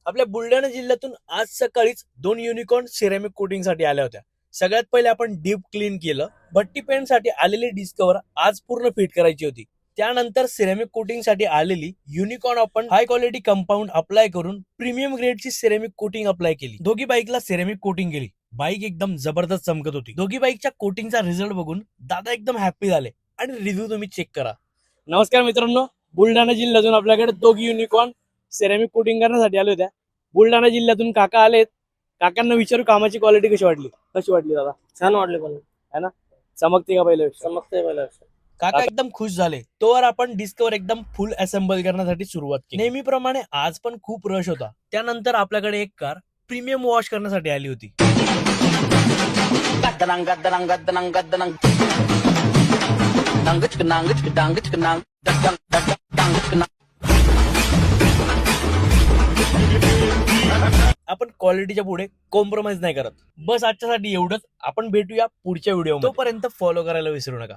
आपल्या बुलढाणा जिल्ह्यातून आज सकाळीच 2 युनिकॉर्न सिरेमिक कोटिंग साठी आल्या होत्या. सगळ्यात पहिले आपण डीप क्लीन केलं. भट्टी पेंट साठी आलेली डिस्कवर आज पूर्ण फिट करायची होती. त्यानंतर सिरेमिक कोटिंग साठी आलेली युनिकॉर्न आपण हाय क्वालिटी कंपाऊंड अप्लाय करून प्रीमियम ग्रेडची सिरेमिक कोटिंग अप्लाय केली. दोघी बाईकला सिरेमिक कोटिंग केली. बाईक एकदम जबरदस्त चमकत होती. दोघी बाईकच्या कोटिंगचा रिझल्ट बघून दादा एकदम हॅप्पी झाले आणि रिव्ह्यू तुम्ही चेक करा. नमस्कार मित्रांनो, बुलढाणा जिल्ह्यातून आपल्याकडे दोघी युनिकॉर्न सिरेमिक कोटिंग करण्यासाठी आले होत्या. बुलढाणा जिल्ह्यातून काका आलेत. काकांना विचारू कामाची क्वालिटी कशी वाटली दादा? छान वाटले पण है ना, चमकते का पहिले? चमकते मला. काका एकदम खुश झाले. तोवर आपण डिस्कवर एकदम फुल असेंबल करण्यासाठी सुरुवात केली. नेहमीप्रमाणे आज पण खूप रश होता. त्यानंतर आपल्याकडे एक कार प्रीमियम वॉश करण्यासाठी आली होती. आपण क्वालिटीच्या पुढे कॉम्प्रोमाइज नाही करत. बस आजच्यासाठी एवढंच. आपण भेटूया पुढच्या व्हिडिओ. तोपर्यंत फॉलो करायला विसरू नका.